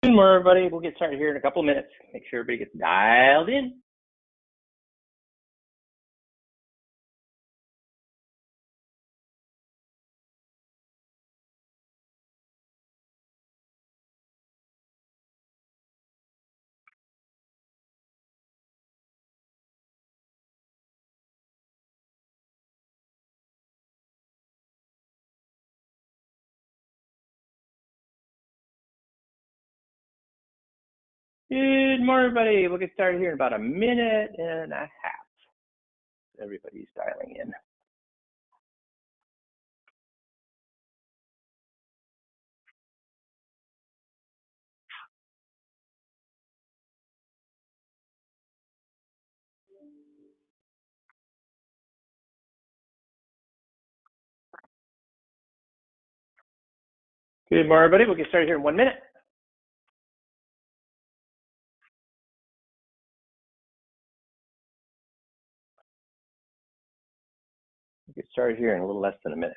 Good morning, everybody. We'll get started here in a couple of minutes. Make sure everybody gets dialed in. Good morning, everybody. We'll get started here in about a minute and a half. Everybody's dialing in. Good morning, everybody. We'll get started here in 1 minute. We'll get started here in a little less than a minute.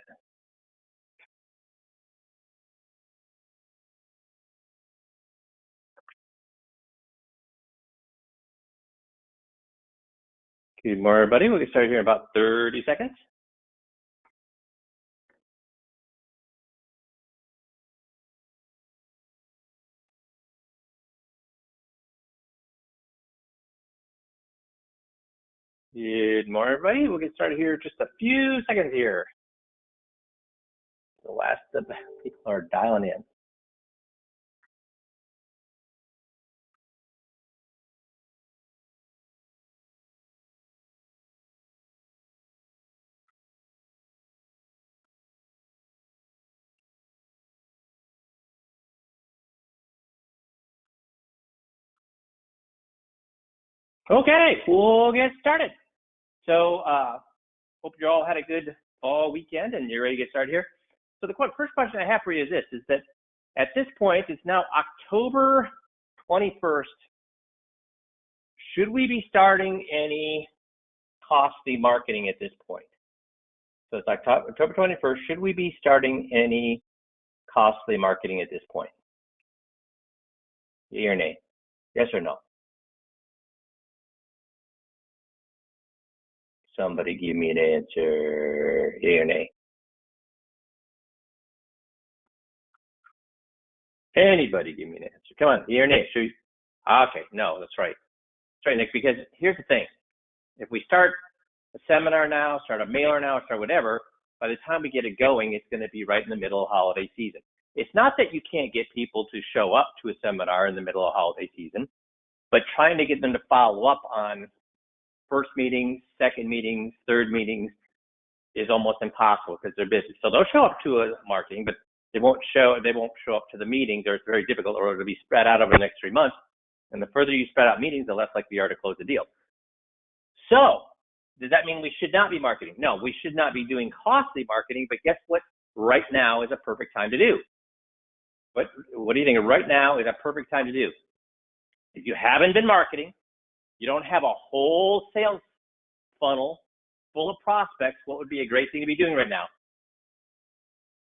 Good morning, everybody. We'll get started here in about 30 seconds. Good morning, everybody. We'll get started here in just a few seconds here. The last of the people are dialing in. Okay, we'll get started. So, hope you all had a good fall weekend and you're ready to get started here. So the first question I have for you is this, is that at this point, it's now October 21st. Should we be starting any costly marketing at this point? So it's October 21st. Should we be starting any costly marketing at this point? Yay or nay? Yes or no? Somebody give me an answer. Yay or nay? Anybody give me an answer. Come on, yay or nay? Okay, no, that's right. That's right, Nick, because here's the thing. If we start a seminar now, start a mailer now, start whatever, by the time we get it going, it's going to be right in the middle of holiday season. It's not that you can't get people to show up to a seminar in the middle of holiday season, but trying to get them to follow up on first meetings, second meetings, third meetings is almost impossible because they're busy. So they'll show up to a marketing, but they won't show up to the meetings, or it's very difficult, or it'll be spread out over the next 3 months. And the further you spread out meetings, the less likely you are to close the deal. So does that mean we should not be marketing? No, we should not be doing costly marketing, but guess what? Right now is a perfect time to do. What do you think? Right now is a perfect time to do. If you haven't been marketing, you don't have a whole sales funnel full of prospects, what would be a great thing to be doing right now?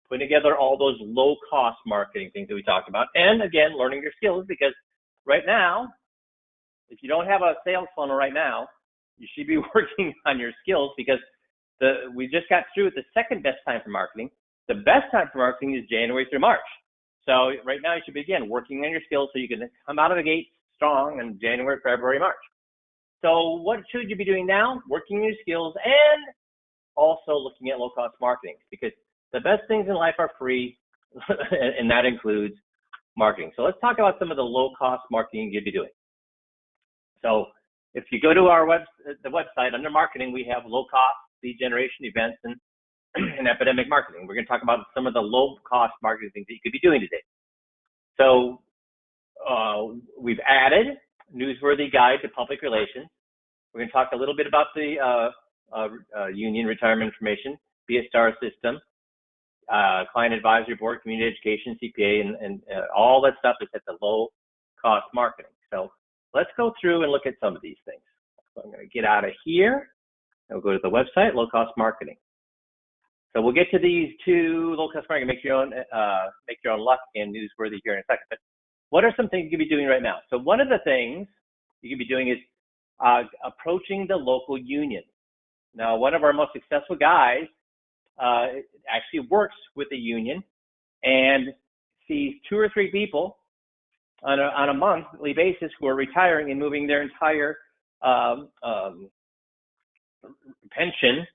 Putting together all those low-cost marketing things that we talked about, and again, learning your skills, because right now, if you don't have a sales funnel right now, you should be working on your skills, because we just got through with the second best time for marketing. The best time for marketing is January through March. So right now you should begin working on your skills so you can come out of the gate strong in January, February, March. So what should you be doing now? Working on your skills and also looking at low-cost marketing, because the best things in life are free, and that includes marketing. So let's talk about some of the low-cost marketing you'd be doing. So if you go to the website, under marketing, we have low-cost lead generation events and epidemic marketing. We're going to talk about some of the low-cost marketing things that you could be doing today. So we've added Newsworthy Guide to Public Relations. We're going to talk a little bit about the union retirement information, BSTAR system, client advisory board, community education, CPA, and all that stuff is at the low-cost marketing. So let's go through and look at some of these things. So I'm going to get out of here, and we'll go to the website, low-cost marketing. So we'll get to these two low-cost marketing, make your own luck and Newsworthy here in a second. But what are some things you could be doing right now? So one of the things you could be doing is approaching the local union. Now, one of our most successful guys actually works with the union and sees 2 or 3 people on a monthly basis who are retiring and moving their entire pension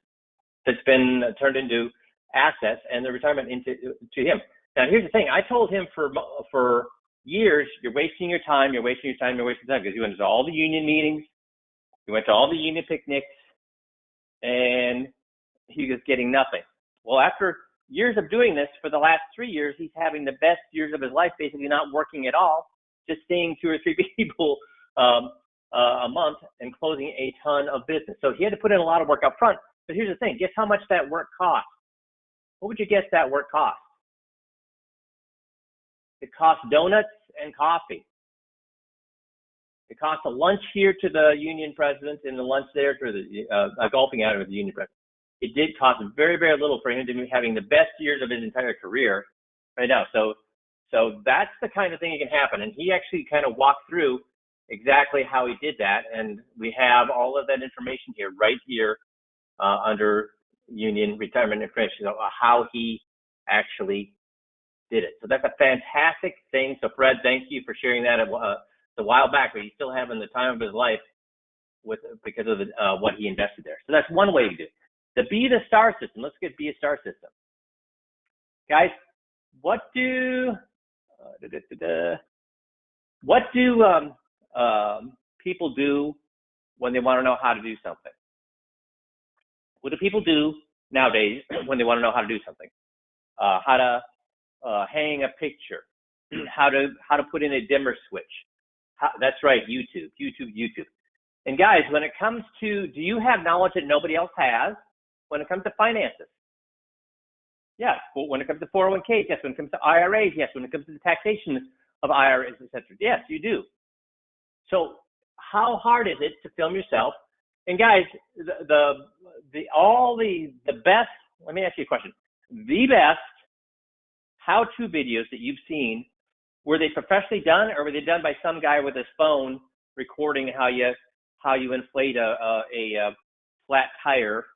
that's been turned into assets and the retirement to him. Now, here's the thing. I told him for years, you're wasting your time, you're wasting your time, you're wasting time, because you went to all the union meetings, you went to all the union picnics, and he was getting nothing. Well, after years of doing this, for the last 3 years, he's having the best years of his life, basically not working at all, just seeing 2 or 3 people a month and closing a ton of business. So he had to put in a lot of work up front. But here's the thing. Guess how much that work cost? What would you guess that work cost? It cost donuts and coffee. It cost a lunch here to the union president and the lunch there to the golfing outing with the union president. It did cost very, very little for him to be having the best years of his entire career right now. So that's the kind of thing that can happen. And he actually kind of walked through exactly how he did that. And we have all of that information here, right here under union retirement information, how he actually did it. So that's a fantastic thing. So Fred, thank you for sharing that a while back, but he's still having the time of his life because of what he invested there. So that's one way to do it. The Be the Star system. Let's get Be a Star system. Guys, what do people do when they want to know how to do something? What do people do nowadays when they want to know how to do something? How to hang a picture, how to put in a dimmer switch. That's right, YouTube. And guys, when it comes to, do you have knowledge that nobody else has when it comes to finances? Yes. When it comes to 401ks, yes. When it comes to IRAs, yes. When it comes to the taxation of IRAs, etc., yes, you do. So how hard is it to film yourself? And guys, the best, let me ask you a question. The best how-to videos that you've seen, were they professionally done, or were they done by some guy with his phone recording how you inflate a flat tire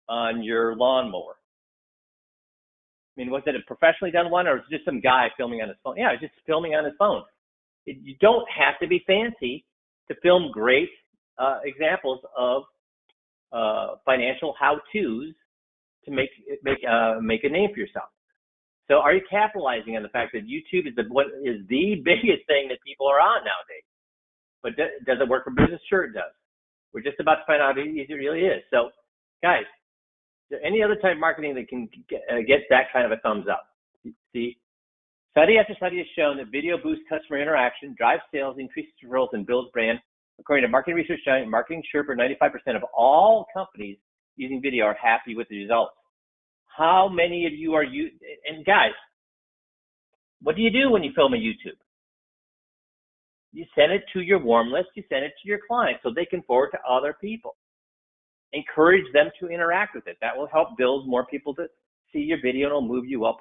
on your lawnmower? I mean, was it a professionally done one, or was it just some guy filming on his phone? Yeah, just filming on his phone. You don't have to be fancy to film great examples of financial how-tos to make a name for yourself. So are you capitalizing on the fact that YouTube is the biggest thing that people are on nowadays? But does it work for business? Sure it does. We're just about to find out how easy it really is. So guys, is there any other type of marketing that can get that kind of a thumbs up? See, study after study has shown that video boosts customer interaction, drives sales, increases referrals, and builds brand. According to marketing research giant Marketing Sherpa, 95% of all companies using video are happy with the results. How many of you are and guys, what do you do when you film a YouTube? You send it to your warm list, you send it to your clients so they can forward to other people. Encourage them to interact with it. That will help build more people to see your video, and it'll move you up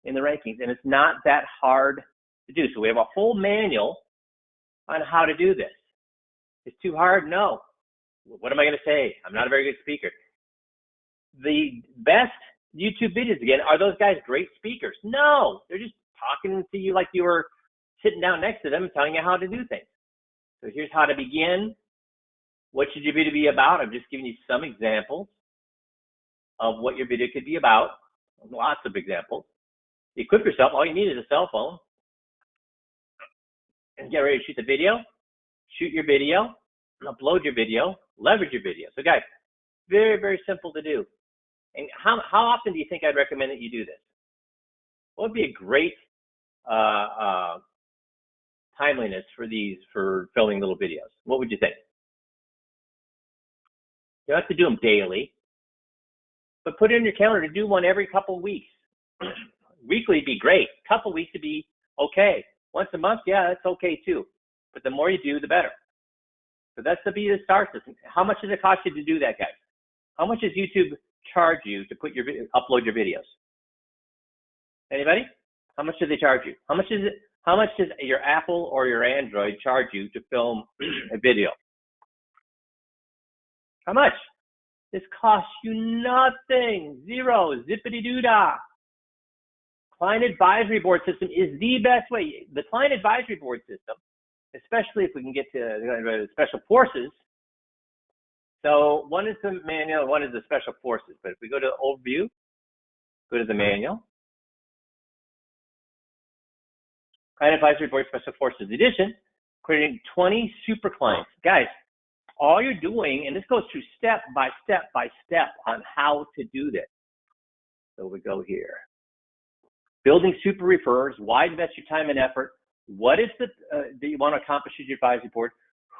in the rankings. And it's not that hard to do. So we have a whole manual on how to do this. It's too hard? No. What am I going to say? I'm not a very good speaker. The best YouTube videos, again, are those guys great speakers? No, they're just talking to you like you were sitting down next to them and telling you how to do things. So here's how to begin. What should your video be about? I'm just giving you some examples of what your video could be about. Lots of examples. Equip yourself. All you need is a cell phone. And get ready to shoot the video. Shoot your video. Upload your video. Leverage your video. So guys, very, very simple to do. And how often do you think I'd recommend that you do this? What would be a great timeliness for filming little videos? What would you think? You don't have to do them daily, but put it in your calendar to do one every couple of weeks. Weekly would be great. Couple of weeks would be okay. Once a month, yeah, that's okay too. But the more you do, the better. So that's the Be the Star system. How much does it cost you to do that, guys? How much does YouTube charge you to upload your videos? Anybody? How much do they charge you? How much How much does your Apple or your Android charge you to film a video? How much? This costs you nothing. Zero. Zippity-doo-dah. Client advisory board system is the best way. The client advisory board system, especially if we can get to special forces. So one is the manual, one is the special forces. But if we go to overview, go to the manual. Client advisory board special forces edition, creating 20 super clients. Guys, all you're doing, and this goes through step by step by step on how to do this. So we go here. Building super referrers, why invest your time and effort? What is that you want to accomplish with your advisory board?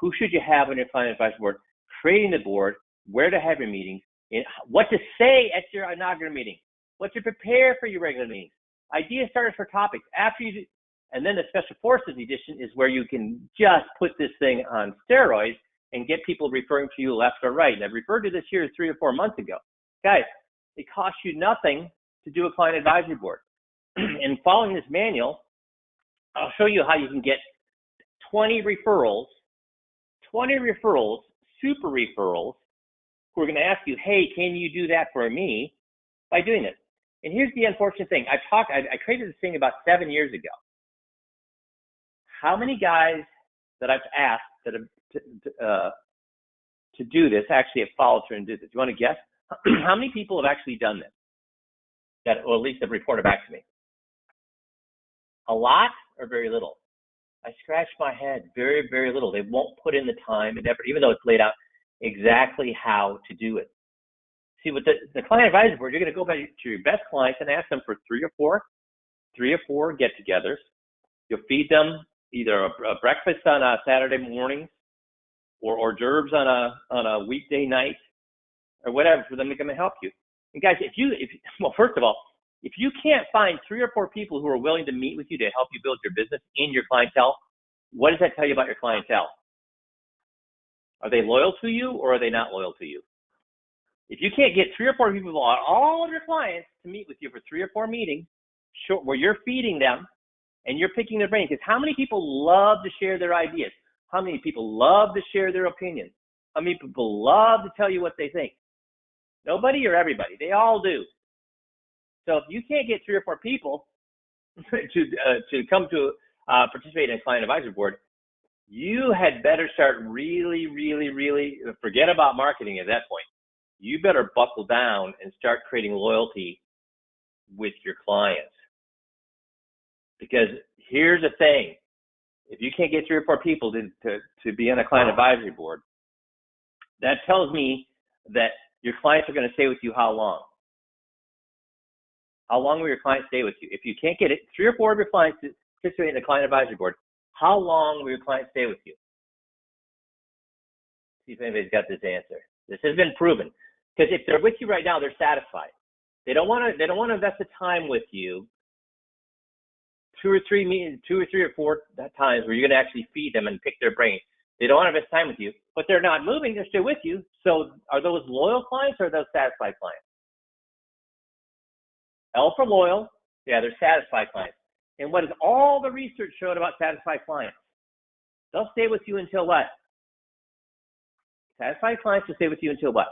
Who should you have on your client advisory board? Creating the board, where to have your meetings, and what to say at your inaugural meeting, what to prepare for your regular meetings, idea starters for topics. After you do, and then the special forces edition is where you can just put this thing on steroids and get people referring to you left or right. And I've referred to this here 3 or 4 months ago. Guys, it costs you nothing to do a client advisory board. And following this manual, I'll show you how you can get 20 referrals, super referrals, who are going to ask you, hey, can you do that for me, by doing this. And here's the unfortunate thing. I created this thing about 7 years ago. How many guys that I've asked that have, to do this actually have followed through and did this? You want to guess? How many people have actually done this? That, or at least have reported back to me? A lot or very little? I scratch my head. Very, very little. They won't put in the time and effort, even though it's laid out exactly how to do it. See, with the client advisory board, you're going to go back to your best clients and ask them for three or four get-togethers. You'll feed them either a breakfast on a Saturday morning, or hors d'oeuvres on a weekday night, or whatever, for them to come and help you. And guys, well, first of all, if you can't find 3 or 4 people who are willing to meet with you to help you build your business in your clientele, what does that tell you about your clientele? Are they loyal to you, or are they not loyal to you? If you can't get 3 or 4 people, all of your clients, to meet with you for 3 or 4 meetings, where you're feeding them and you're picking their brain, because how many people love to share their ideas? How many people love to share their opinions? How many people love to tell you what they think? Nobody or everybody? They all do. So if you can't get 3 or 4 people to come to participate in a client advisory board, you had better start really forget about marketing at that point. You better buckle down and start creating loyalty with your clients. Because here's the thing, if you can't get 3 or 4 people to be on a client advisory board, that tells me that your clients are going to stay with you how long? How long will your clients stay with you? If you can't get 3 or 4 of your clients to participate in a client advisory board, how long will your clients stay with you? See if anybody's got this answer. This has been proven. Because if they're with you right now, they're satisfied. They don't want to invest the time with you 2 or 3 or 4 times where you're going to actually feed them and pick their brain. They don't want to invest time with you, but they're not moving. They're still with you. So are those loyal clients or are those satisfied clients? L for loyal. Yeah, they're satisfied clients. And what has all the research showed about satisfied clients? They'll stay with you until what? Satisfied clients will stay with you until what?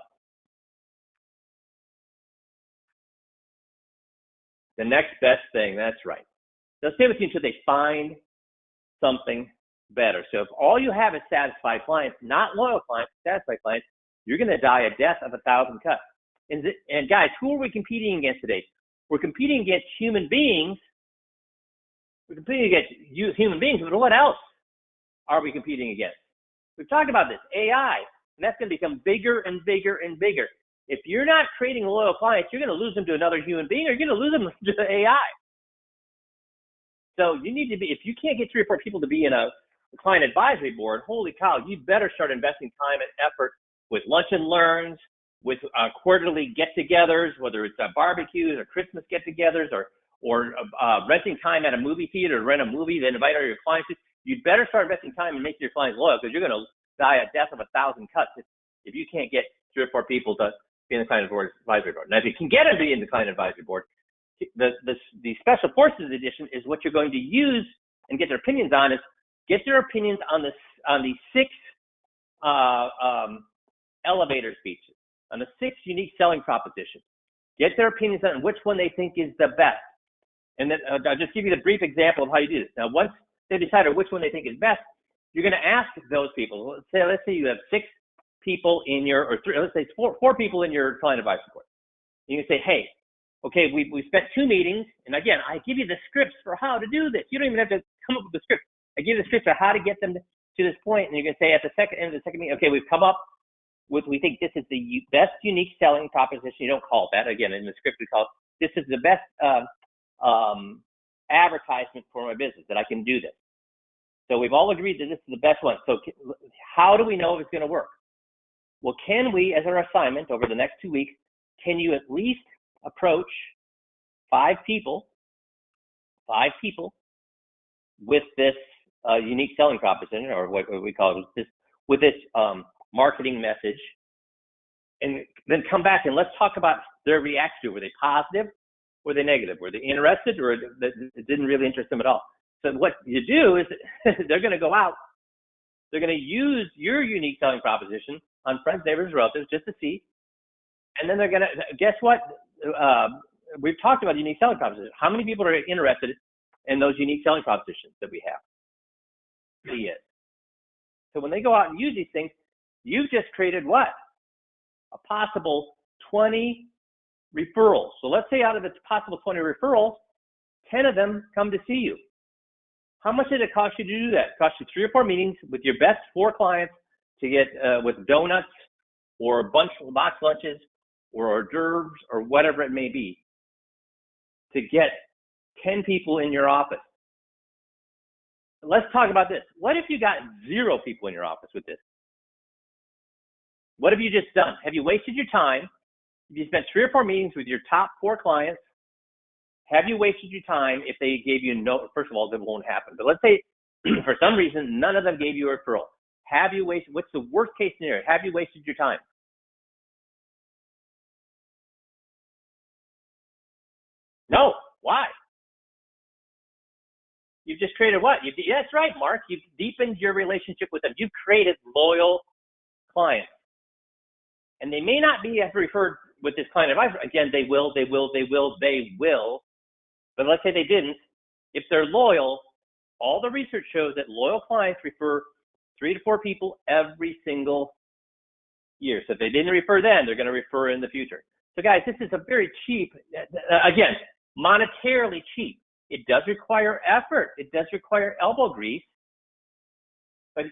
The next best thing, that's right. They'll stay with you until they find something better. So if all you have is satisfied clients, not loyal clients, satisfied clients, you're going to die a death of 1,000 cuts. And guys, who are we competing against today? We're competing against human beings. We're competing against human beings, but what else are we competing against? We've talked about this, AI, and that's going to become bigger and bigger and bigger. If you're not creating loyal clients, you're going to lose them to another human being, or you're going to lose them to AI. So you need to be, if you can't get 3 or 4 people to be in a client advisory board, holy cow, you better start investing time and effort with lunch and learns, with quarterly get-togethers, whether it's barbecues or Christmas get-togethers, or renting time at a movie theater to rent a movie, then invite all your clients. You'd better start investing time and make your clients loyal, because you're going to die a death of 1,000 cuts if you can't get 3 or 4 people to be in the client advisory board. Now, if you can get them to be in the client advisory board, the Special Forces edition is what you're going to use and get their opinions on is get their opinions on the 6 elevator speeches, on the 6 unique selling propositions. Get their opinions on which one they think is the best. And then I'll just give you the brief example of how you do this. Now, once they decided which one they think is best, you're going to ask those people. Let's say you have 6 people in your, or 3, let's say 4 people in your client advisory board. You can say, hey, okay, we spent 2 meetings, and again, I give you the scripts for how to do this. You don't even have to come up with the script. I give you the scripts for how to get them to this point, and you can say at the end of the second meeting, okay, we've come up with, we think this is the best unique selling proposition. You don't call it that. Again, in the script, we call it, this is the best advertisement for my business, that I can do this. So we've all agreed that this is the best one. So how do we know if it's going to work? Well, can we, as our assignment over the next 2 weeks, can you at least approach 5 people with this unique selling proposition, or what we call it, with this marketing message, and then come back and let's talk about their reaction. Were they positive? Were they negative? Were they interested, or it didn't really interest them at all? So what you do is they're going to go out, they're going to use your unique selling proposition on friends, neighbors, relatives, just to see, and then they're going to, guess what? We've talked about unique selling propositions. How many people are interested in those unique selling propositions that we have? Yes. So when they go out and use these things, you've just created what? A possible 20 referrals. So let's say out of the possible 20 referrals, 10 of them come to see you. How much did it cost you to do that? It cost you 3 or 4 meetings with your best 4 clients to get with donuts or a bunch of box lunches or hors d'oeuvres or whatever it may be, to get 10 people in your office. Let's talk about this. What if you got 0 people in your office with this? What have you just done? Have you wasted your time? If you spent 3 or 4 meetings with your top 4 clients, have you wasted your time if they gave you no, first of all, that won't happen. But let's say for some reason, none of them gave you a referral. Have you wasted, what's the worst case scenario? Have you wasted your time? No. Why? You've just created what? That's right, Mark. You've deepened your relationship with them. You've created loyal clients. And they may not be as referred with this client advisor. Again, they will. But let's say they didn't. If they're loyal, all the research shows that loyal clients refer 3 to 4 people every single year. So if they didn't refer then, they're going to refer in the future. So guys, this is a very cheap, again, monetarily cheap. It does require effort. It does require elbow grease, but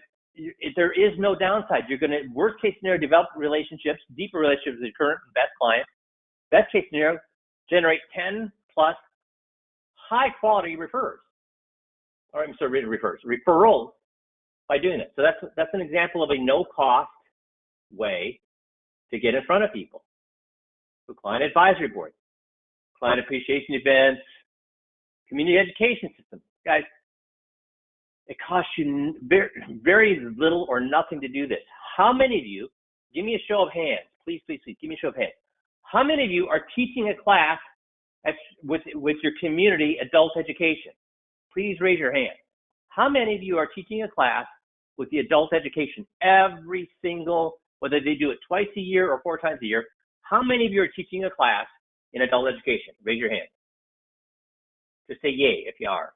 there is no downside. You're going to, worst case scenario, develop relationships, deeper relationships with your current and best clients. Best case scenario, generate 10 plus high quality referrals by doing it. So that's an example of a no cost way to get in front of people. So client advisory board, client appreciation events, community education system. Guys, it costs you very, very little or nothing to do this. How many of you, give me a show of hands, please, give me a show of hands. How many of you are teaching a class with your community adult education? Please raise your hand. How many of you are teaching a class with the adult education every single, whether they do it twice a year or 4 times a year? How many of you are teaching a class in adult education? Raise your hand. Just say yay if you are.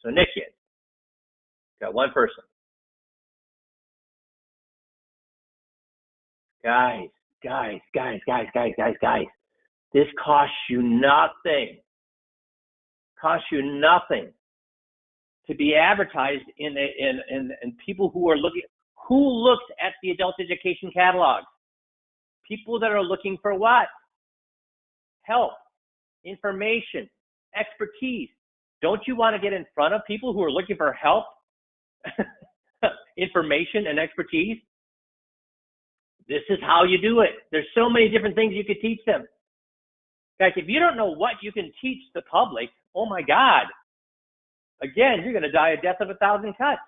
So Nick is. Got 1 person. Guys. This costs you nothing. Costs you nothing to be advertised in people who are looking. Who looks at the adult education catalogs? People that are looking for what? Help, information, expertise. Don't you want to get in front of people who are looking for help, information, and expertise? This is how you do it. There's so many different things you could teach them. Guys, if you don't know what you can teach the public, oh my God. Again, you're going to die a death of 1,000 cuts.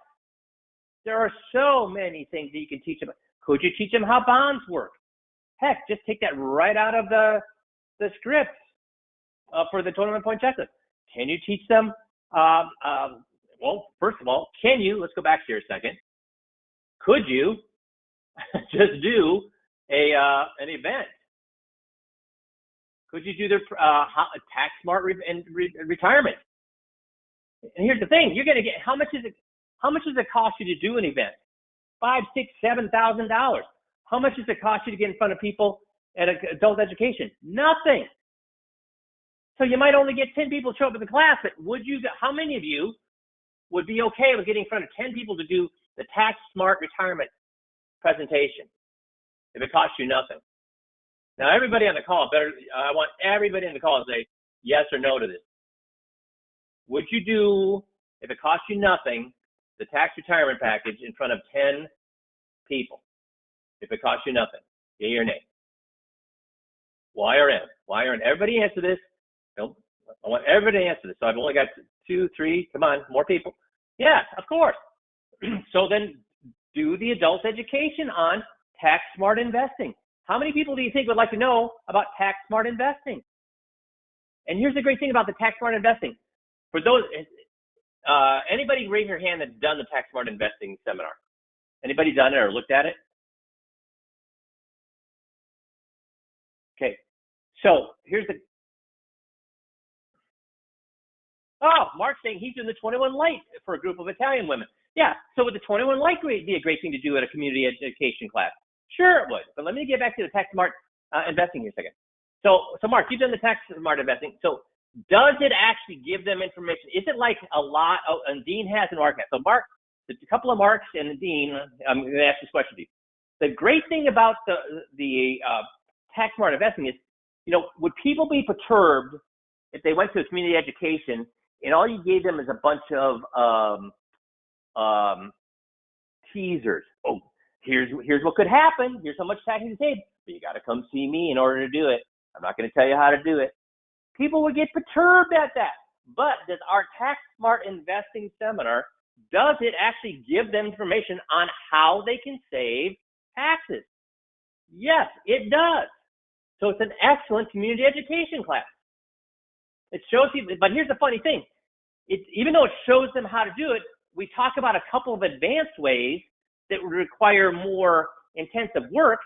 There are so many things that you can teach them. Could you teach them how bonds work? Heck, just take that right out of the script for the 21-point checklist. Can you teach them? Well, first of all, let's go back here a second. Could you just do an event? Could you do their tax smart retirement? And here's the thing: you're going to get how much does it cost you to do an event? $5,000, $6,000, $7,000. How much does it cost you to get in front of people at adult education? Nothing. So you might only get 10 people to show up in the class, but how many of you would be okay with getting in front of 10 people to do the tax smart retirement presentation if it costs you nothing? Now, everybody on the call, I want everybody on the call to say yes or no to this. Would you do, if it costs you nothing, the tax retirement package in front of 10 people? If it costs you nothing, yay or nay? Y or M? Y or N? Everybody answer this. Nope. I want everybody to answer this. So I've only got 2, 3. Come on, more people. Yes, of course. So then do the adult education on tax smart investing. How many people do you think would like to know about tax smart investing? And here's the great thing about the tax smart investing. For those, anybody raise your hand that's done the tax smart investing seminar? Anybody done it or looked at it? Okay. So here's Mark's saying he's doing the 21 Light for a group of Italian women. Yeah. So would the 21 Light be a great thing to do at a community education class? Sure it would. But let me get back to the tax smart investing here a second. So Mark, you've done the tax smart investing. So does it actually give them information? Is it like a lot? And Dean has and Mark has. So Mark, there's a couple of Marks and Dean. I'm going to ask this question to you. The great thing about the tax smart investing is, would people be perturbed if they went to a community education and all you gave them is a bunch of teasers? Oh, here's what could happen. Here's how much tax you can save, but you got to come see me in order to do it. I'm not going to tell you how to do it. People would get perturbed at that. But does our tax smart investing seminar, does it actually give them information on how they can save taxes? Yes, it does. So it's an excellent community education class. It shows you, but here's the funny thing. Even though it shows them how to do it, we talk about a couple of advanced ways that would require more intensive work.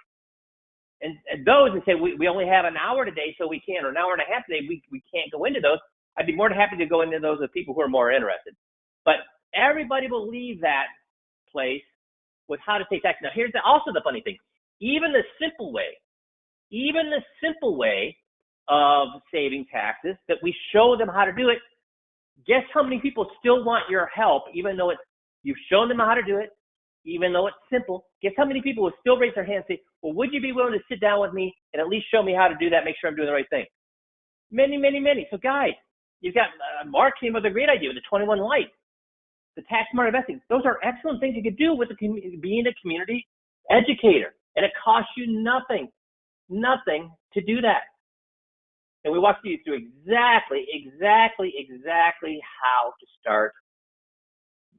And those, and say, we only have an hour today, so we can't, or an hour and a half today, we can't go into those. I'd be more than happy to go into those with people who are more interested. But everybody will leave that place with how to take tax. Now, here's also the funny thing. Even the simple way of saving taxes, that we show them how to do it, guess how many people still want your help, even though you've shown them how to do it, even though it's simple. Guess how many people will still raise their hand and say, well, would you be willing to sit down with me and at least show me how to do that, make sure I'm doing the right thing? Many, many, many. So guys, you've got, Mark came with a great idea with the 21 Light, the tax smart investing. Those are excellent things you could do with being a community educator. And it costs you nothing to do that. And we walked you through exactly how to start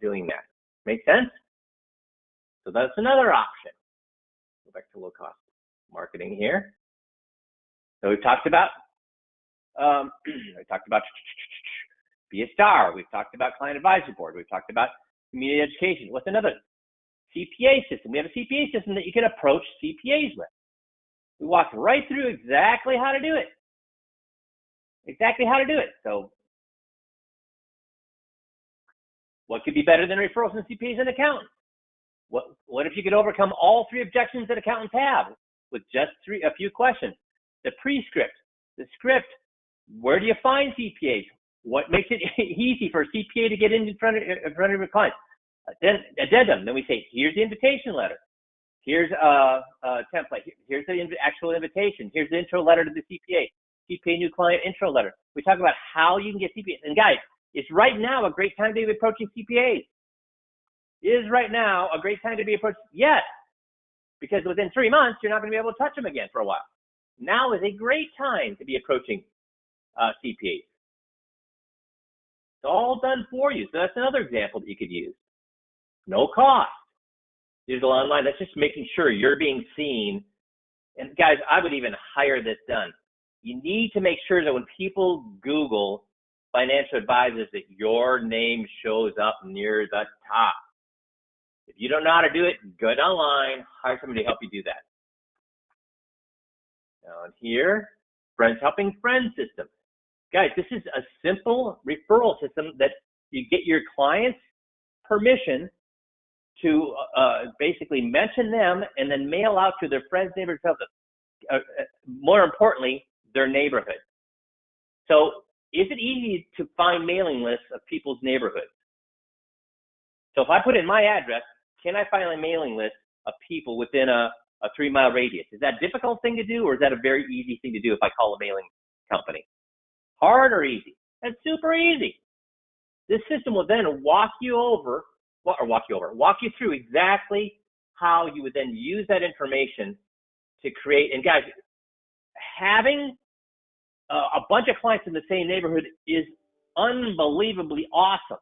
doing that. Make sense? So that's another option. Go back to low cost marketing here. So we've talked about be a star. We've talked about client advisory board. We've talked about community education. What's another? CPA system. We have a CPA system that you can approach CPAs with. We walked right through exactly how to do it. So what could be better than referrals from CPAs and accountants? What if you could overcome all three objections that accountants have with just a few questions? The pre-script, the script, where do you find CPAs? What makes it easy for a CPA to get in front of your clients? Then addendum. Then we say, here's the invitation letter. Here's a template. Here's the actual invitation. Here's the intro letter to the CPA. CPA new client intro letter. We talk about how you can get CPAs. And guys, it's right now a great time to be approaching CPAs. Is right now a great time to be approaching? Yes, because within 3 months, you're not going to be able to touch them again for a while. Now is a great time to be approaching CPAs. It's all done for you. So that's another example that you could use. No cost. Digital online, that's just making sure you're being seen. And guys, I would even hire this done. You need to make sure that when people Google financial advisors that your name shows up near the top. If you don't know how to do it, go online, hire somebody to help you do that. Down here, Friends Helping Friends system. Guys, this is a simple referral system that you get your clients permission to basically mention them and then mail out to their friends, neighbors, more importantly, their neighborhood. So is it easy to find mailing lists of people's neighborhoods? So if I put in my address, can I find a mailing list of people within a 3-mile radius? Is that a difficult thing to do, or is that a very easy thing to do if I call a mailing company? Hard or easy? That's super easy. This system will then walk you through exactly how you would then use that information to create. And guys, having a bunch of clients in the same neighborhood is unbelievably awesome,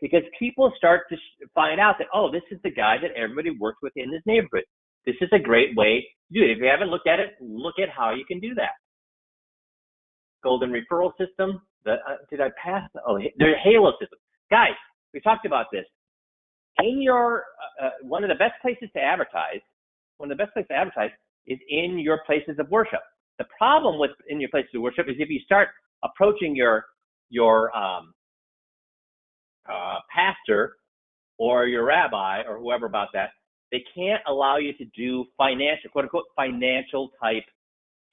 because people start to find out that, oh, this is the guy that everybody works with in this neighborhood. This is a great way to do it. If you haven't looked at it, look at how you can do that. Golden referral system. Did I pass? Oh, the Halo system. Guys, we talked about this. In your, one of the best places to advertise is in your places of worship. The problem with in your places of worship is if you start approaching your pastor or your rabbi or whoever about that, they can't allow you to do financial, quote unquote, financial type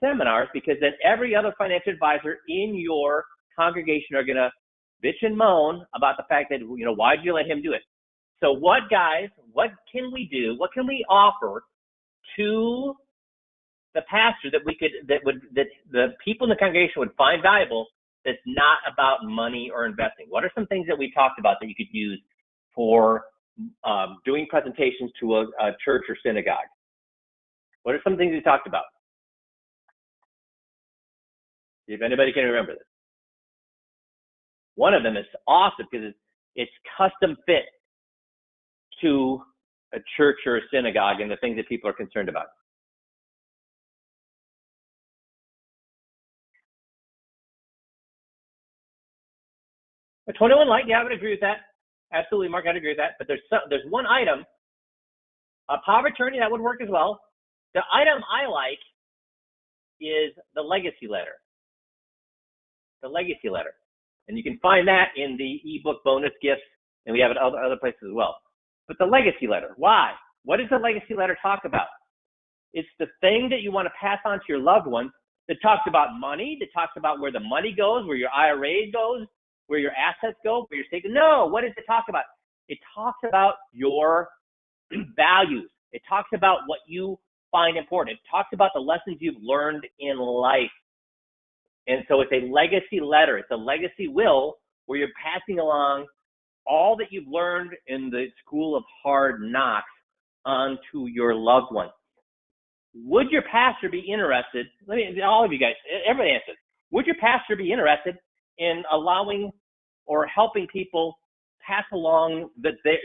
seminars, because then every other financial advisor in your congregation are going to bitch and moan about the fact that, you know, why did you let him do it? So what can we do? What can we offer to the pastor that the people in the congregation would find valuable, that's not about money or investing? What are some things that we talked about that you could use for doing presentations to a church or synagogue? What are some things we talked about? If anybody can remember this. One of them is awesome because it's custom fit to a church or a synagogue and the things that people are concerned about. A 21 light, yeah, I would agree with that. Absolutely, Mark, I'd agree with that. But there's one item, a power of attorney, that would work as well. The item I like is the legacy letter. The legacy letter. And you can find that in the ebook bonus gifts, and we have it other places as well. But the legacy letter, why? What does the legacy letter talk about? It's the thing that you want to pass on to your loved ones that talks about money, that talks about where the money goes, where your IRA goes, where your assets go, where your savings. No, what does it talk about? It talks about your values. It talks about what you find important. It talks about the lessons you've learned in life. And so it's a legacy letter. It's a legacy will where you're passing along all that you've learned in the school of hard knocks onto your loved ones. Would your pastor be interested? All of you guys, everybody answer. Would your pastor be interested in allowing or helping people pass along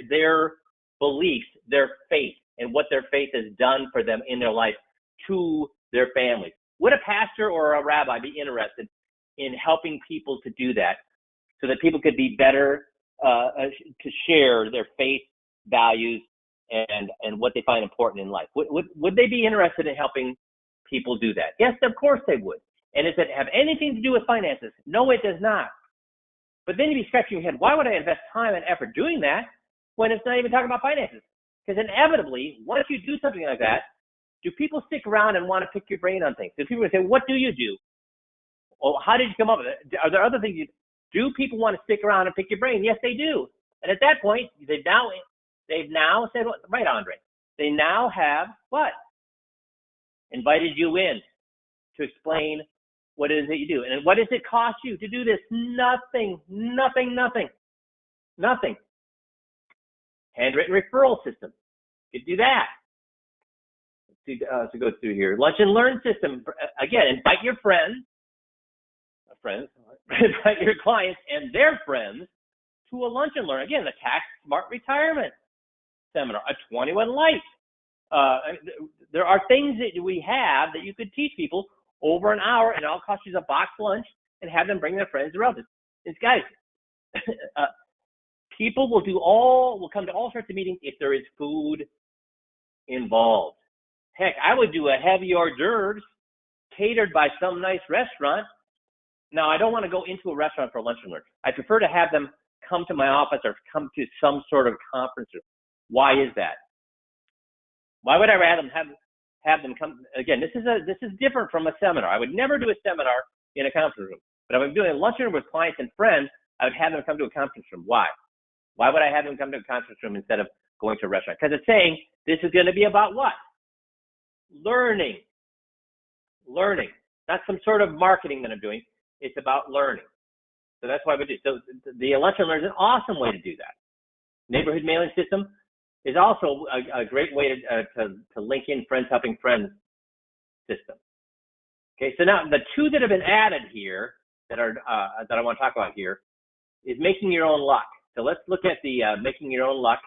their beliefs, their faith, and what their faith has done for them in their life to their families? Would a pastor or a rabbi be interested in helping people to do that so that people could be better to share their faith, values, and what they find important in life? Would they be interested in helping people do that? Yes, of course they would. And does it have anything to do with finances? No, it does not. But then you'd be scratching your head, why would I invest time and effort doing that when it's not even talking about finances? Because inevitably, once you do something like that, do people stick around and want to pick your brain on things? Do people say, what do you do? Or how did you come up with it? Are there other things you do? People want to stick around and pick your brain? Yes, they do. And at that point, they've now said, right, Andre, they now have what? Invited you in to explain what it is that you do. And what does it cost you to do this? Nothing. Handwritten referral system. You could do that. To go through here. Lunch and learn system. Again, invite your friends, invite your clients and their friends to a lunch and learn. Again, the tax smart retirement seminar, a 21 light. There are things that we have that you could teach people over an hour, and it all costs you a box lunch and have them bring their friends and relatives. It's, guys, people will come to all sorts of meetings if there is food involved. Heck, I would do a heavy hors d'oeuvres catered by some nice restaurant. Now, I don't want to go into a restaurant for lunch and learn. I prefer to have them come to my office or come to some sort of conference. Why is that? Why would I rather have them come? Again, this is different from a seminar. I would never do a seminar in a conference room. But if I'm doing a lunch and learn with clients and friends, I would have them come to a conference room. Why? Why would I have them come to a conference room instead of going to a restaurant? Because it's saying this is going to be about what? Learning. Learning. Not some sort of marketing that I'm doing. It's about learning. So that's why we do. So the lunch and learn is an awesome way to do that. Neighborhood mailing system is also a great way to link in friends helping friends system. Okay, so now the two that have been added here that I want to talk about here is making your own luck. So let's look at the making your own luck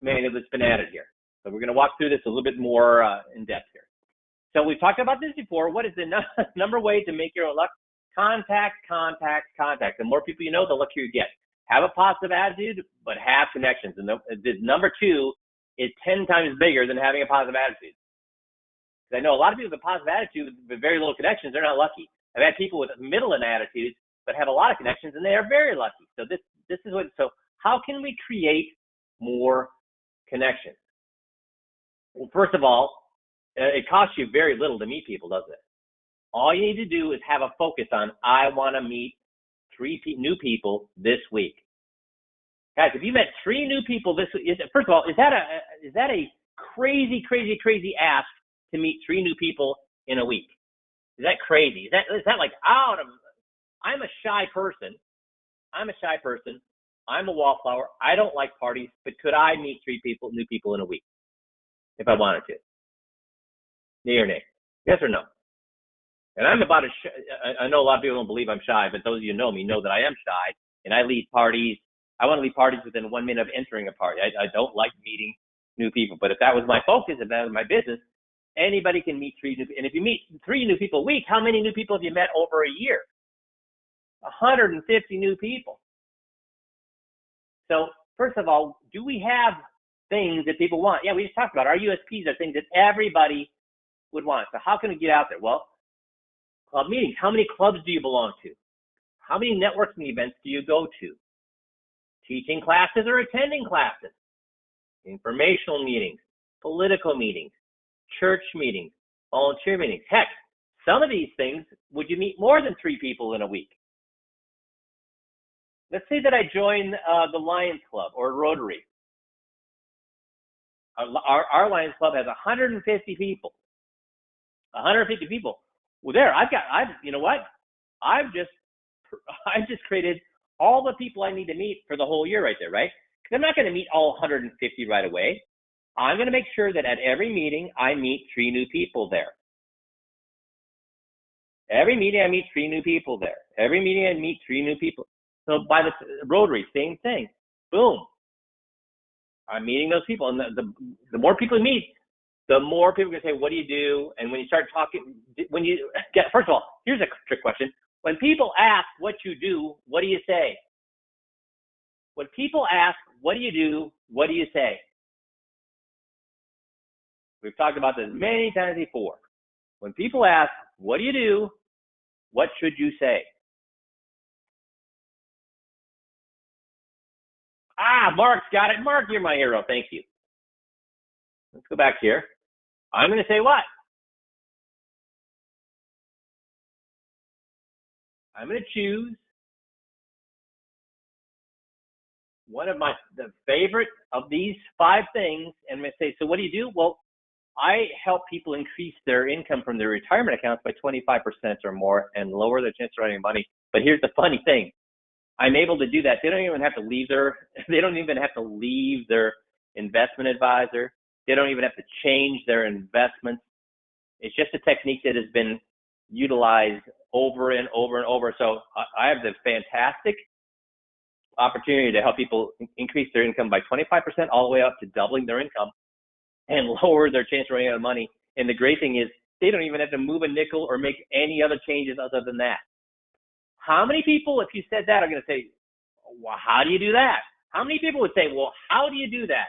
manual that's been added here. So we're going to walk through this a little bit more in depth here. So we've talked about this before. What is the number way to make your own luck? Contacts, contacts, contacts. The more people you know, the luckier you get. Have a positive attitude, but have connections. And the number two is 10 times bigger than having a positive attitude. I know a lot of people with a positive attitude with very little connections, they're not lucky. I've had people with middle and attitudes but have a lot of connections, and they are very lucky. So this is what. So how can we create more connections? Well, first of all, it costs you very little to meet people, doesn't it? All you need to do is have a focus on, I want to meet 3 new people this week. Guys, if you met 3 new people this week, first of all, is that a crazy ask to meet 3 new people in a week? Is that crazy? Is that like out of? I'm a shy person. I'm a wallflower. I don't like parties, but could I meet 3 new people in a week if I wanted to? Yay or nay? Yes or no? And I'm about as shy. I know a lot of people don't believe I'm shy, but those of you who know me know that I am shy, and I lead parties. I want to lead parties within 1 minute of entering a party. I don't like meeting new people, but if that was my focus, if that was my business, anybody can meet 3 new. And if you meet 3 new people a week, how many new people have you met over a year? 150 new people. So first of all, do we have things that people want? Yeah, we just talked about our USPs are things that everybody would want. So how can we get out there? Well, club meetings. How many clubs do you belong to? How many networking events do you go to? Teaching classes or attending classes? Informational meetings, political meetings, church meetings, volunteer meetings. Heck, some of these things, would you meet more than 3 people in a week? Let's say that I join the Lions Club or Rotary. Our Lions Club has 150 people. 150 people. Well, you know what? I've just created all the people I need to meet for the whole year right there, right? Because I'm not going to meet all 150 right away. I'm going to make sure that at every meeting I meet 3 new people there. Every meeting I meet 3 new people there. Every meeting I meet 3 new people. So by the Rotary, same thing. Boom. I'm meeting those people, and the more people you meet, the more people are going to say, what do you do? And when you start talking, first of all, here's a trick question. When people ask what you do, what do you say? When people ask, what do you do? What do you say? We've talked about this many times before. When people ask, what do you do? What should you say? Mark's got it. Mark, you're my hero. Thank you. Let's go back here. I'm going to say what? I'm going to choose one of the favorite of these 5 things, and I'm going to say, so what do you do? Well, I help people increase their income from their retirement accounts by 25% or more and lower their chance of running money. But here's the funny thing. I'm able to do that. They don't even have to leave their investment advisor. They don't even have to change their investments. It's just a technique that has been utilized over and over and over. So I have the fantastic opportunity to help people increase their income by 25% all the way up to doubling their income and lower their chance of running out of money. And the great thing is They don't even have to move a nickel or make any other changes other than that. How many people, if you said that, are going to say, well, how do you do that? How many people would say, well, how do you do that?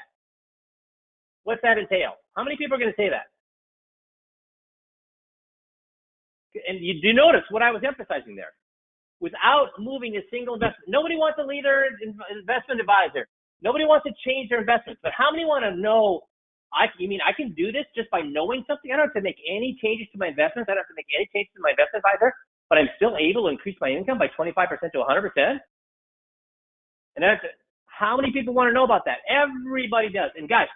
What's that entail? How many people are going to say that? And you do notice what I was emphasizing there. Without moving a single investment, nobody wants a leader investment advisor. Nobody wants to change their investments. But how many want to know, you mean I can do this just by knowing something? I don't have to make any changes to my investments. I don't have to make any changes to my investment advisor, but I'm still able to increase my income by 25% to 100%. And that's, how many people want to know about that? Everybody does. And guys,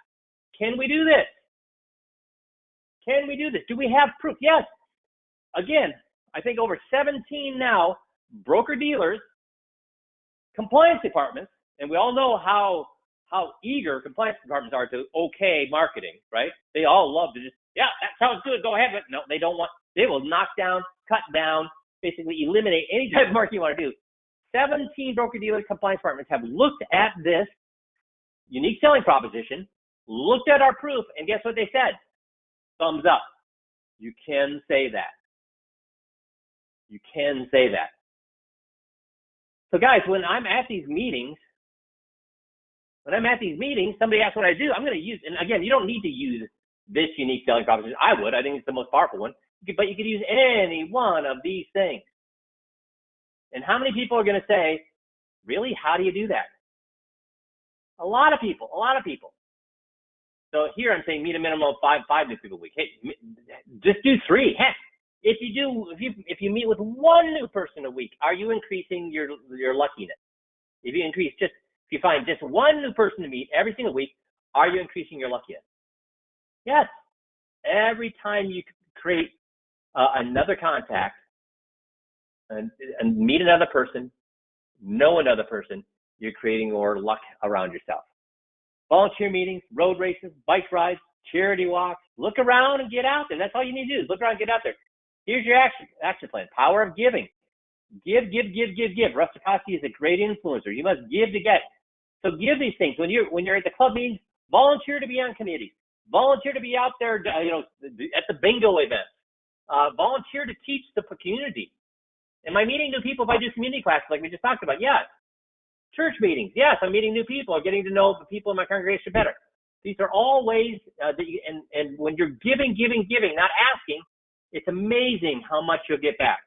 can we do this? Can we do this? Do we have proof? Yes. Again, I think over 17 now broker dealers, compliance departments, and we all know how eager compliance departments are to okay marketing, right? They all love to just, yeah, that sounds good, go ahead. But no, they don't want, they will knock down, cut down, basically eliminate any type of marketing you want to do. 17 broker dealer compliance departments have looked at this unique selling proposition, looked at our proof, and guess what they said? Thumbs up. You can say that. You can say that. So guys, when I'm at these meetings, somebody asks what I do, I'm going to use, and again, you don't need to use this unique selling proposition. I would. I think it's the most powerful one. But you could use any one of these things. And how many people are going to say, really, how do you do that? A lot of people. So here I'm saying meet a minimum of five new people a week. Hey, just do 3. Heck, if you meet with one new person a week, are you increasing your luckiness? If you find just one new person to meet every single week, are you increasing your luckiness? Yes. Every time you create another contact and meet another person, know another person, you're creating more luck around yourself. Volunteer meetings, road races, bike rides, charity walks. Look around and get out there. That's all you need to do is look around and get out there. Here's your action plan. Power of giving. Give. Russ Takosky is a great influencer. You must give to get. So give these things. When you're at the club meetings, volunteer to be on committees. Volunteer to be out there, at the bingo events. Volunteer to teach the community. Am I meeting new people if I do community classes like we just talked about? Yes. Church meetings. Yes, I'm meeting new people. I'm getting to know the people in my congregation better. These are all ways that and when you're giving, not asking, it's amazing how much you'll get back.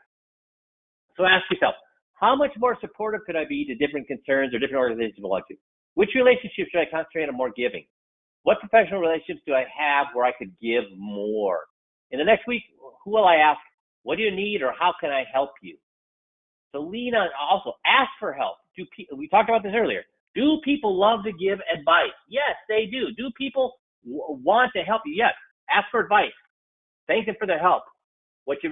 So ask yourself, how much more supportive could I be to different concerns or different organizations I belong to? Which relationships should I concentrate on more giving? What professional relationships do I have where I could give more? In the next week, who will I ask, what do you need or how can I help you? So lean on, also ask for help. We talked about this earlier. Do people love to give advice? Yes, they do. Do people want to help you? Yes. Ask for advice. Thank them for their help. What you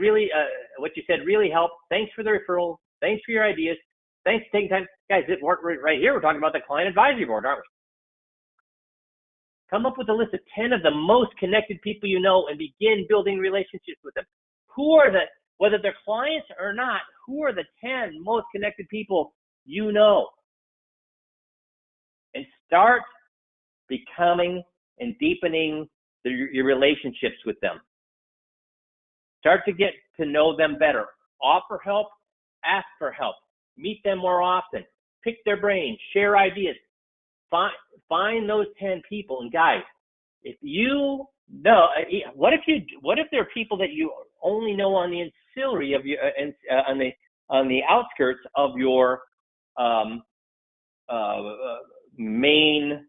said really helped. Thanks for the referral. Thanks for your ideas. Thanks for taking time. Guys, right here, we're talking about the client advisory board, aren't we? Come up with a list of 10 of the most connected people you know and begin building relationships with them. Whether they're clients or not, who are the 10 most connected people you know? And start becoming and deepening your relationships with them. Start to get to know them better. Offer help, ask for help. Meet them more often. Pick their brains, share ideas. Find those 10 people. And guys, if you know, what if there are people that you only know on the ancillary of your on the outskirts of your main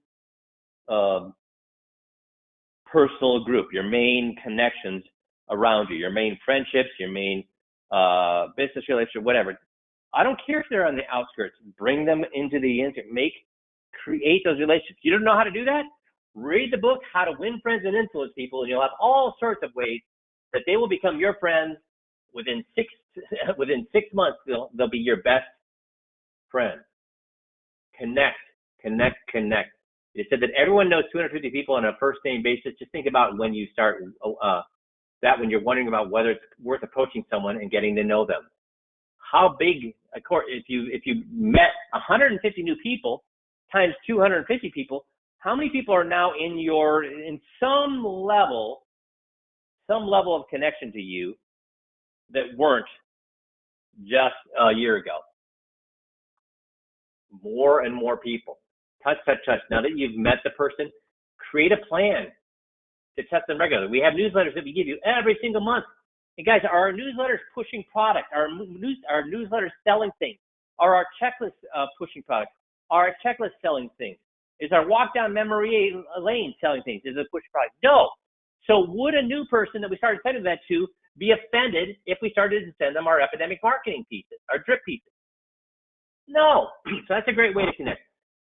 personal group, your main connections around you, your main friendships, your main business relationship, whatever. I don't care if they're on the outskirts. Bring them into the create those relationships. You don't know how to do that? Read the book, How to Win Friends and Influence People, and you'll have all sorts of ways that they will become your friends. Within 6 months, they'll be your best friend. Connect. It said that everyone knows 250 people on a first name basis. Just think about when you start when you're wondering about whether it's worth approaching someone and getting to know them. How big, if you met 150 new people times 250 people, how many people are now in some level some level of connection to you that weren't just a year ago. More and more people. Touch. Now that you've met the person, create a plan to test them regularly. We have newsletters that we give you every single month. And guys, are our newsletters pushing product? Are our newsletters selling things? Are our checklists pushing products? Are our checklists selling things? Is our walk down memory lane selling things? Is it push product? No. So would a new person that we started sending that to be offended if we started to send them our epidemic marketing pieces, our drip pieces? No. So that's a great way to connect.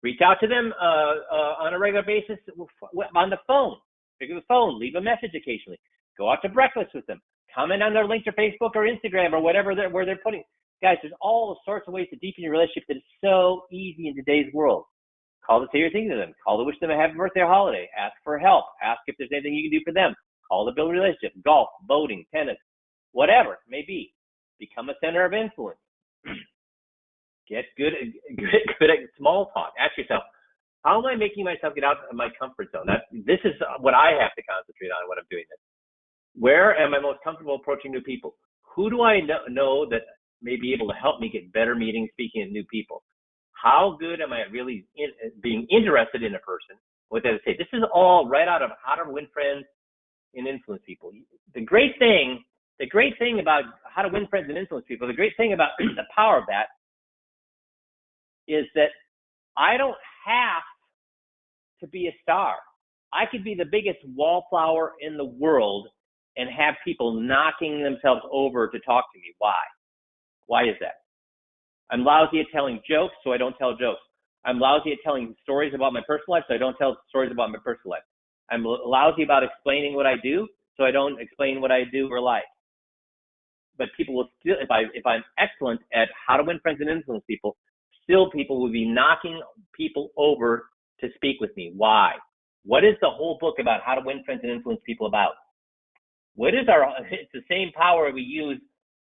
Reach out to them on a regular basis on the phone. Pick up the phone, leave a message occasionally. Go out to breakfast with them. Comment on their link to Facebook or Instagram or whatever where they're putting. Guys, there's all sorts of ways to deepen your relationship that is so easy in today's world. Call to say you're thinking of them. Call to wish them a happy birthday or holiday. Ask for help. Ask if there's anything you can do for them. Call to build a relationship. Golf, boating, tennis, whatever it may be. Become a center of influence. Get good at small talk. Ask yourself, how am I making myself get out of my comfort zone? This is what I have to concentrate on when I'm doing this. Where am I most comfortable approaching new people? Who do I know that may be able to help me get better meetings, speaking to new people? How good am I at really being interested in a person? What they say. This is all right out of How to Win Friends and Influence People. The great thing about How to Win Friends and Influence People, the great thing about the power of that is that I don't have to be a star. I could be the biggest wallflower in the world and have people knocking themselves over to talk to me. Why? Why is that? I'm lousy at telling jokes, so I don't tell jokes. I'm lousy at telling stories about my personal life, so I don't tell stories about my personal life. I'm lousy about explaining what I do, so I don't explain what I do or like. But people will still, if I'm excellent at How to Win Friends and Influence People, still people will be knocking people over to speak with me. Why? What is the whole book about How to Win Friends and Influence People about? It's the same power we use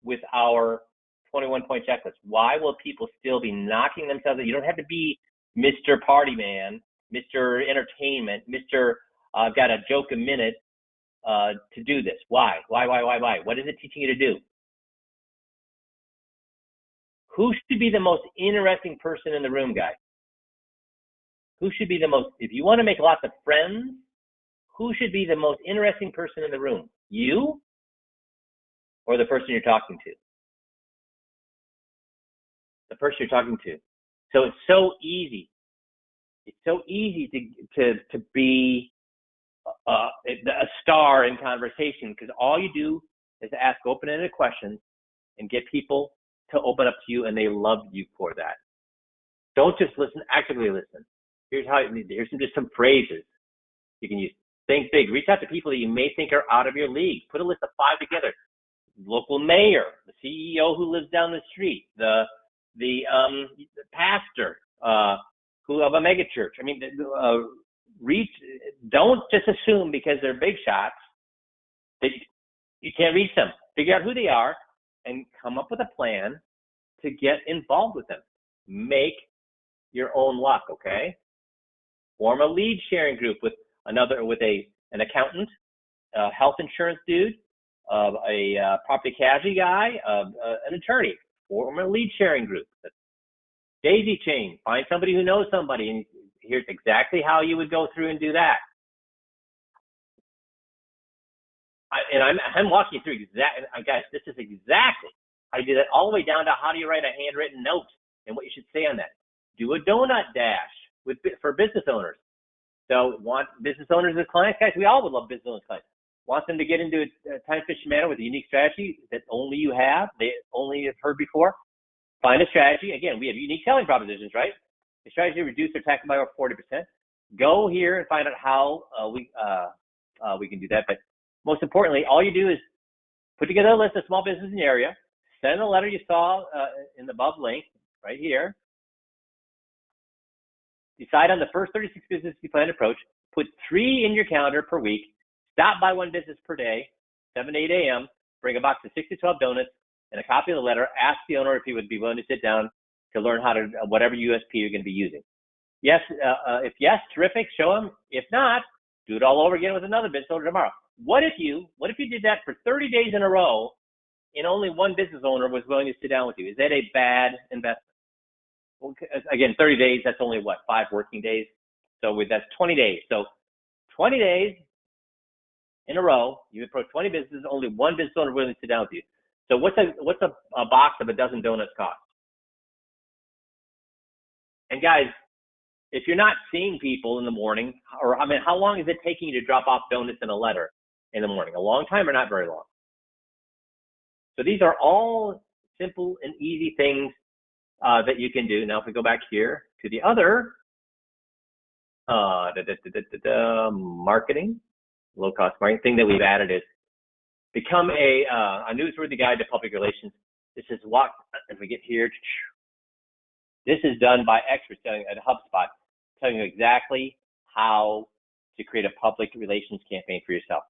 with our 21-point checklist. Why will people still be knocking themselves out? You don't have to be Mr. Party Man, Mr. Entertainment, Mr. I've got a joke a minute to do this. Why? What is it teaching you to do? Who should be the most interesting person in the room, guys? Who should be the most, if you want to make lots of friends, who should be the most interesting person in the room? You or the person you're talking to? The person you're talking to. So it's so easy. It's so easy to be a star in conversation, because all you do is ask open-ended questions and get people to open up to you, and they love you for that. Don't just listen, actively listen. Here's just some phrases you can use. Think big. Reach out to people that you may think are out of your league. Put a list of 5 together. Local mayor, the CEO who lives down the street, the pastor who of a mega church. I mean, don't just assume because they're big shots that you can't reach them. Figure out who they are and come up with a plan to get involved with them. Make your own luck, okay? Form a lead sharing group with an accountant, a health insurance dude, a property casualty guy, an attorney. Form a lead sharing group. Daisy chain. Find somebody who knows somebody, and here's exactly how you would go through and do that. I'm walking you through guys, this is exactly how you do that, all the way down to how do you write a handwritten note and what you should say on that. Do a donut dash for business owners. So want business owners as clients? Guys, we all would love business owners as clients. Want them to get into a time-efficient manner with a unique strategy that only you have, they only have heard before? Find a strategy. Again, we have unique selling propositions, right? The strategy to reduce their tax by over 40%. Go here and find out how we can do that. But most importantly, all you do is put together a list of small businesses in the area, send a letter you saw in the above link right here. Decide on the first 36 businesses you plan to approach. Put 3 in your calendar per week. Stop by 1 business per day, 7 to 8 a.m. Bring a box of 6 to 12 donuts and a copy of the letter. Ask the owner if he would be willing to sit down to learn how to, whatever USP you're going to be using. Yes, if yes, terrific, show him. If not, do it all over again with another business owner tomorrow. what if you did that for 30 days in a row and only one business owner was willing to sit down with you? Is that a bad investment? Well, again, 30 days, that's only what, 5 working days? So that's 20 days. So 20 days in a row, you approach 20 businesses, only one business owner willing to sit down with you. So what's a box of a dozen donuts cost? And guys, if you're not seeing people in the morning, or I mean, how long is it taking you to drop off donuts in a letter in the morning? A long time or not very long? So these are all simple and easy things that you can do. Now, if we go back here to the other marketing, low-cost marketing thing that we've added is become a newsworthy guide to public relations. This is what, if we get here, this is done by experts at HubSpot, telling you exactly how to create a public relations campaign for yourself.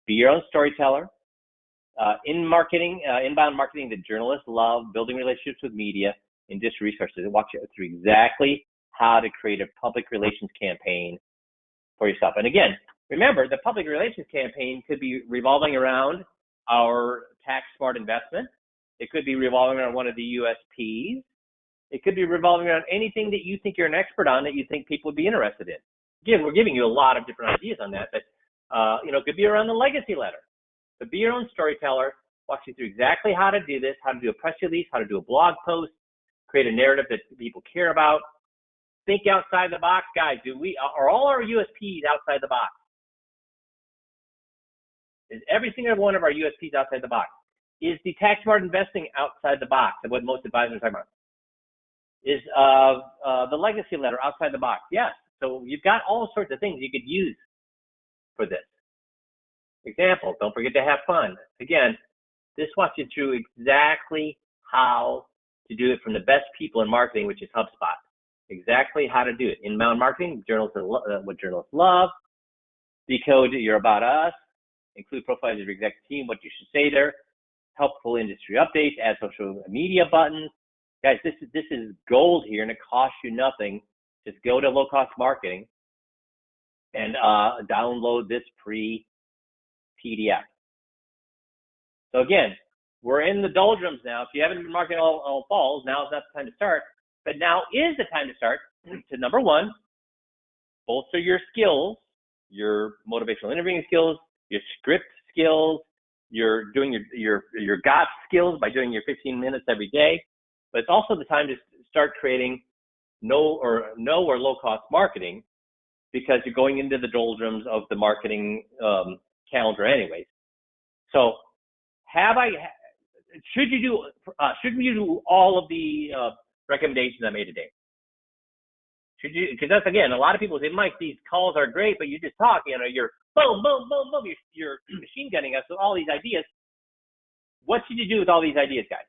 Be your own storyteller. In marketing, inbound marketing, the journalists love building relationships with media and digital resources. It walks you through exactly how to create a public relations campaign for yourself. And again, remember, the public relations campaign could be revolving around our tax smart investment. It could be revolving around one of the USPs. It could be revolving around anything that you think you're an expert on that you think people would be interested in. Again, we're giving you a lot of different ideas on that, but it could be around the legacy letter. So be your own storyteller, walk you through exactly how to do this, how to do a press release, how to do a blog post, create a narrative that people care about. Think outside the box, guys. Are all our USPs outside the box? Is every single one of our USPs outside the box? Is the tax smart investing outside the box of what most advisors are talking about? Is the legacy letter outside the box? Yes. So you've got all sorts of things you could use for this. Example, don't forget to have fun. Again, this walks you through exactly how to do it from the best people in marketing, which is HubSpot. Exactly how to do it. Inbound marketing, what journalists love. Decode your About Us. Include profiles of your executive team, what you should say there. Helpful industry updates, add social media buttons. Guys, this is gold here, and it costs you nothing. Just go to Low Cost Marketing and download this free PDF. So again, we're in the doldrums now. If you haven't been marketing all falls, now is not the time to start. But now is the time to start to, number one, bolster your skills, your motivational interviewing skills, your script skills, you're doing your GOT skills by doing your 15 minutes every day. But it's also the time to start creating no or low cost marketing, because you're going into the doldrums of the marketing calendar anyways. So should we do all of the recommendations I made today? Because that's, again, a lot of people say, Mike, these calls are great, but you just talk, you're boom, boom, boom, boom, you're machine gunning us with all these ideas. What should you do with all these ideas, guys?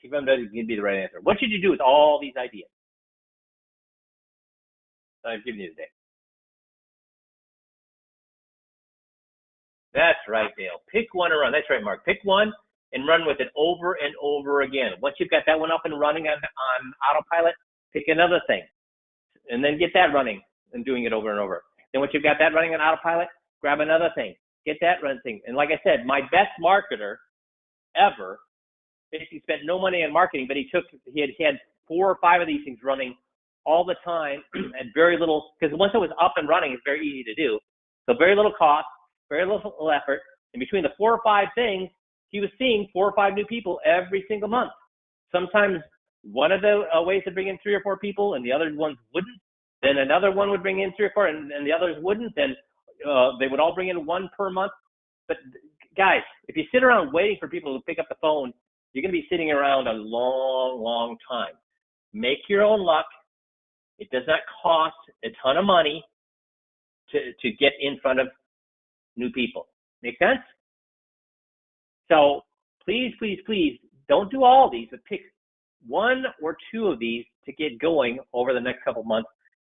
See if I'm going to be the right answer. What should you do with all these ideas that I've given you today? That's right, Dale. Pick one and run. That's right, Mark. Pick one and run with it over and over again. Once you've got that one up and running on autopilot, pick another thing, and then get that running and doing it over and over. Then once you've got that running on autopilot, grab another thing, get that running thing. And like I said, my best marketer ever basically spent no money on marketing, but he had 4 or 5 of these things running all the time at very little, because once it was up and running, it's very easy to do. So very little cost, very little effort. And between the 4 or 5 things, he was seeing 4 or 5 new people every single month. Sometimes one of the ways to bring in 3 or 4 people, and the other ones wouldn't. Then another one would bring in 3 or 4, and the others wouldn't. Then they would all bring in 1 per month. But guys, if you sit around waiting for people to pick up the phone, you're going to be sitting around a long, long time. Make your own luck. It does not cost a ton of money to get in front of new people. Make sense? So please, please, please don't do all these, but pick 1 or 2 of these to get going over the next couple months.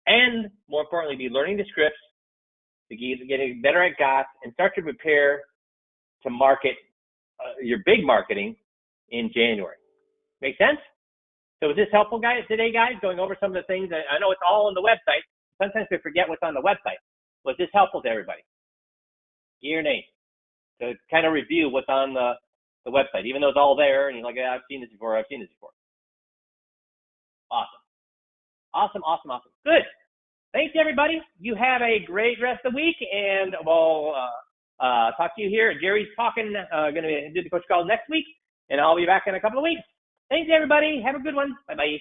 And more importantly, be learning the scripts, to getting better at GOTS, and start to prepare to market your big marketing in January. Make sense? So was this helpful, guys, today, guys, going over some of the things? I know it's all on the website. Sometimes we forget what's on the website. Was this helpful to everybody? E or nay, to kind of review what's on the website, even though it's all there and you're like, yeah, I've seen this before. Awesome. Awesome, awesome, awesome. Good. Thanks, everybody. You have a great rest of the week, and we'll talk to you here. Jerry's going to do the coach call next week, and I'll be back in a couple of weeks. Thanks, everybody. Have a good one. Bye-bye.